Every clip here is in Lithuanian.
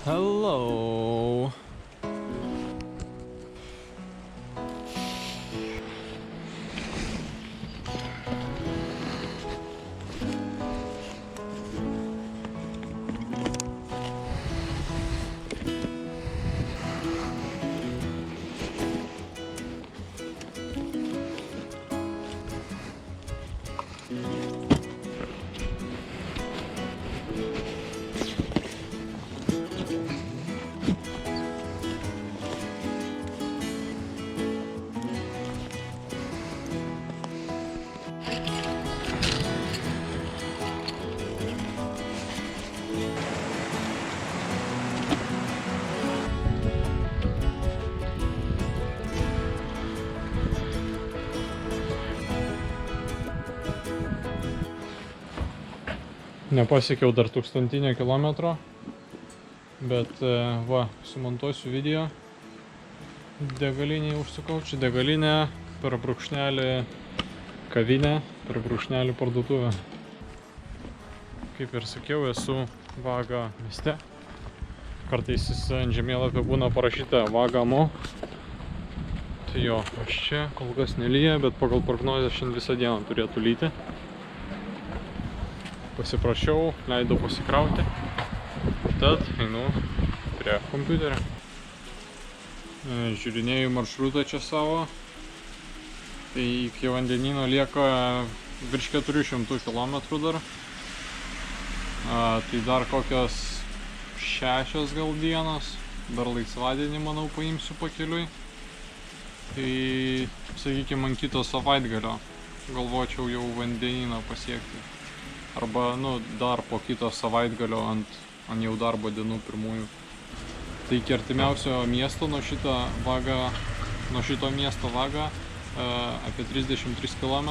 Hello. Nepasiekiau dar 1000 kilometro, bet va, sumontuosiu video. Degalinėje užsukau, čia degalinė, per brūkšnelį kavinę, per brūkšnelį parduotuvę. Kaip ir sakiau, esu Vaga mieste. Kartais ant žemėlapio būna parašyta Vagamo. Tai jo, aš čia kol kas nelyja, bet pagal prognozę šiandien visą dieną turėtų lyti. Pasiprašiau, leidau pasikrauti, tad einu prie kompiuterio. Žiūrinėjau maršrutą čia savo, tai iki vandenyno lieka virš 400 km dar. Tai dar kokios 6 gal dienos, dar laisvadienį manau paimsiu pakeliui. Tai sakykime, ant kito savaitgalio galvočiau jau vandenyną pasiekti. Arba, dar po kito savaitgalio ant jau darbo dienų pirmųjų. Tai iki artimiausio miesto nuo šito miesto Vaga apie 33 km.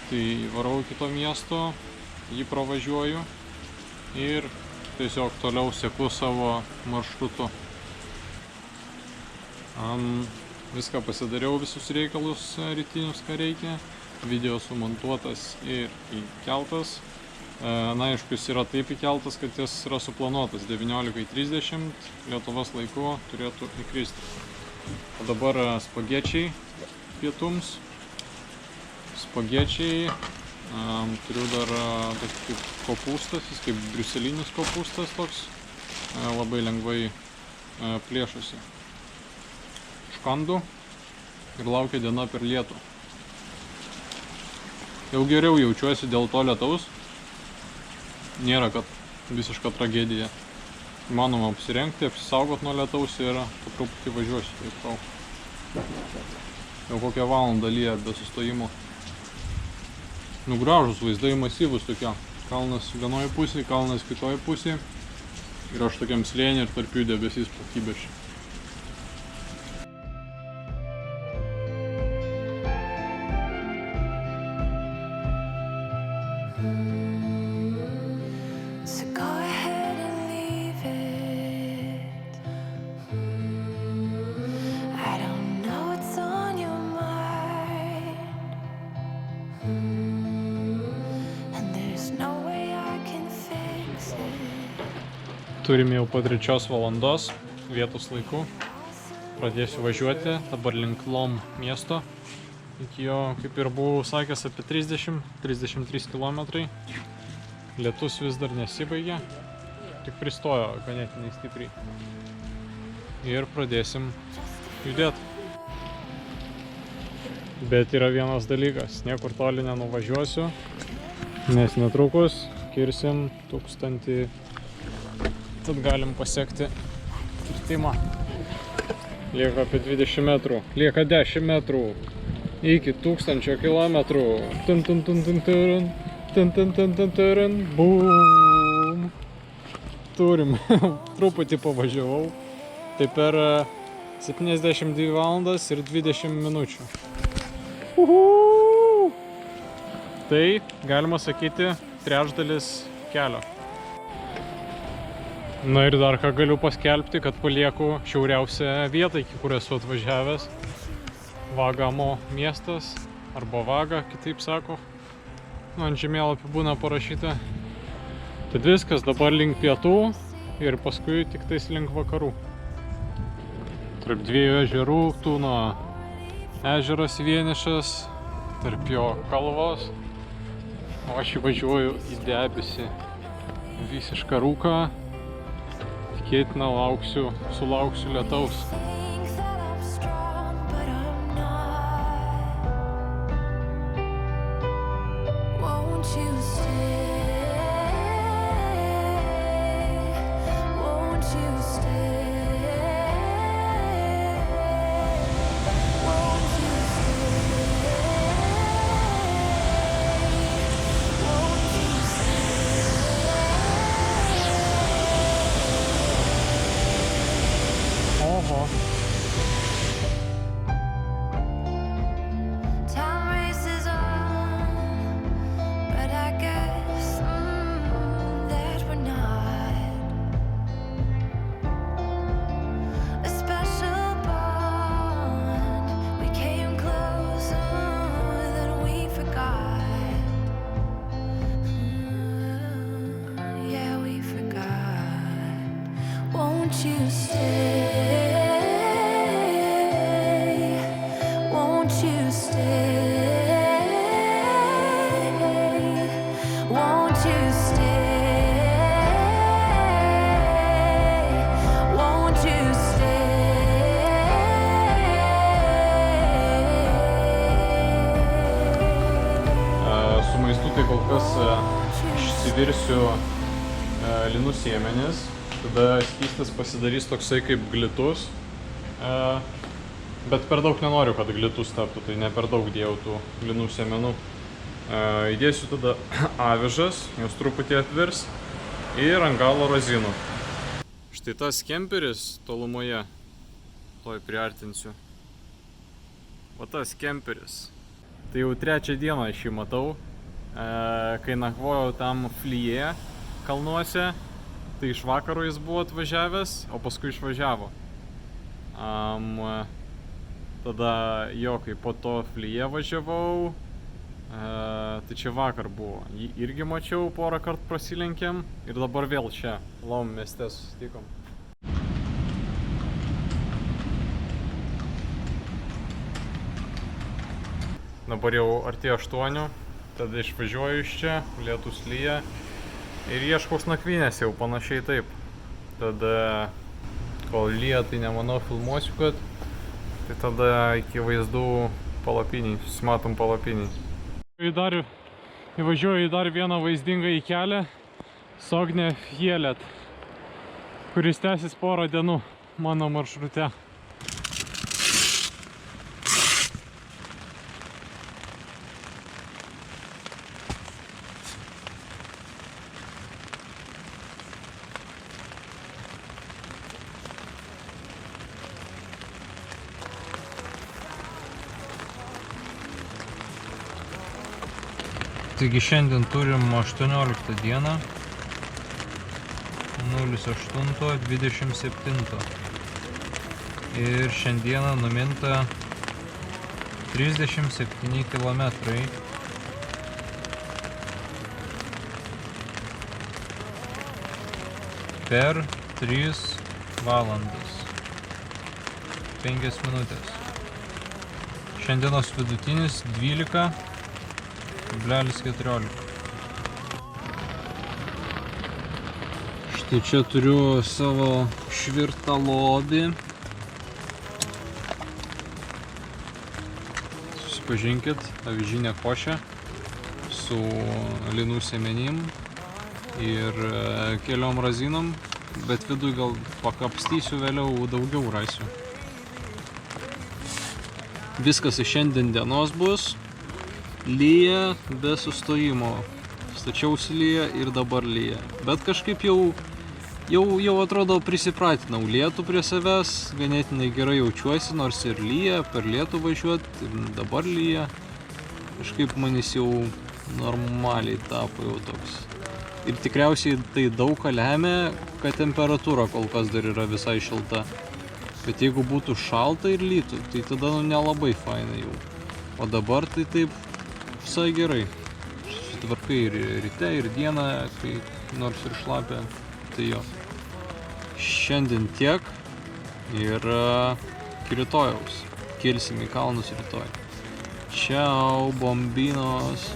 Tai varau iki to miesto, jį pravažiuoju ir tiesiog toliau seku savo maršrutu. Viską pasidariau, visus reikalus rytinius, ką reikia. Video sumontuotas ir įkeltas. Aišku, jis yra taip įkeltas, kad jis yra suplanuotas 19:30 Lietuvos laiku turėtų įkristi. O dabar spagečiai pietums. Spagečiai. Turiu dar tokį kaip kopūstas, jis kaip briuselinis kopūstas toks. Labai lengvai plėšosi. Škandu ir laukia diena per lietų. Jau geriau jaučiuosi dėl to lietaus. Nėra, kad visiška tragedija. Įmanoma apsirengti, apsisaugot nuo lietaus ir po truputį važiuosiu taip tau. Jau kokią valandą lyja be sustojimo. Gražus vaizdai, masyvus tokie. Kalnas vienoje pusėje, kalnas kitoje pusėje. Ir aš tokiam slėny ir tarp jų debesys pakibęs. Turime jau po 3 valandos vietos laiku. Pradėsiu važiuoti dabar link Lom miesto. Iki jo, kaip ir buvau sakęs, apie 30-33 km. Lietus vis dar nesibaigė, tik pristojo ganėtinai stipriai. Ir pradėsim judėti. Bet yra vienas dalykas, niekur toli nenuvažiuosiu, nes netrukus kirsim 1000. Tad galim pasiekti kirtimą. Lieka apie 20 metrų, lieka 10 metrų iki 1000 kilometrų. Bum! Turim, truputį pavažiavau. Tai per 72 valandas ir 20 minučių. Tai, galima sakyti, trečdalis kelio. Na ir dar ką galiu paskelbti, kad palieku šiauriausią vietą, iki kur esu atvažiavęs. Vagamo miestas, arba Vaga, kitaip sako. Ant žemėlapio būna parašyta. Tad viskas, dabar link pietų ir paskui tik tais link vakarų. Tarp dviejų ežerų tūno ežeras vienišas, tarp jo kalvos, o aš įvažiuoju į debesį. Visišką rūką, tikėtina sulauksiu lietaus. Oho. Won't you stay? Won't you stay? Won't you stay? Won't you stay? Su maistu tai kol kas išsivirsiu linų sėmenis. Tada skystis pasidarys toksai kaip glitus, bet per daug nenoriu, kad glitus taptų, tai ne per daug dėjau tų linų sėmenų. Įdėsiu tada avižas, jos truputį atvirs ir ant galo razinų. Štai tas kemperis tolumoje, toj priartinsiu. O tas kemperis. Tai jau trečią dieną aš jį matau, kai nakvojau tam Flyje kalnuose. Tai iš vakaro jis buvo atvažiavęs, o paskui išvažiavo. Tada jo, kai po to Flyje važiavau, tai čia vakar buvo. Jį irgi mačiau, porą kartų prasilenkėm ir dabar vėl čia, Lom mieste susitikom. Dabar jau artėja 8, tada išvažiuoju iš čia, lietus lyja. Ir ieškaus nakvynės jau panašiai taip. Tada, kol lyja, tai nemanau filmuosiu, kad tai tada iki vaizdų palapiniai, susimatom palapiniai. Įvažiuoju į dar vieną vaizdingą į kelią, Sogne Fjellet, kuris tęsis porą dienų mano maršrute. Taigi šiandien turim 18 dieną, 08.27 ir šiandieną numinta 37 kilometrai. Per 3 valandas 5 minutės. Šiandienos vidutinis 12,14. Štai čia turiu savo švirtą lobį. Susipažinkit, avižinė košė su linų sėmenim ir keliom razinom, bet vidui gal pakapstysiu vėliau, daugiau rasiu. Viskas iš šiandien dienos bus. Lyja be sustojimo. Stačiausi lyja ir dabar lyja. Bet kažkaip jau atrodo prisipratinau lietų prie savęs, ganėtinai gerai jaučiuosi, nors ir lyja, per lietų važiuoti, ir dabar lyja. Kažkaip manis jau normaliai tapo jau toks. Ir tikriausiai tai daug ką lemia, kad temperatūra kol kas dar yra visai šilta. Bet jeigu būtų šalta ir lytų, tai tada nelabai faina jau. O dabar tai taip visai gerai. Susitvarkai ir ryte, ir dieną, kai nors ir šlapia, tai jo. šiandien tiek ir iki rytojaus. Kilsim į kalnus rytoj. Ciao, bombinos.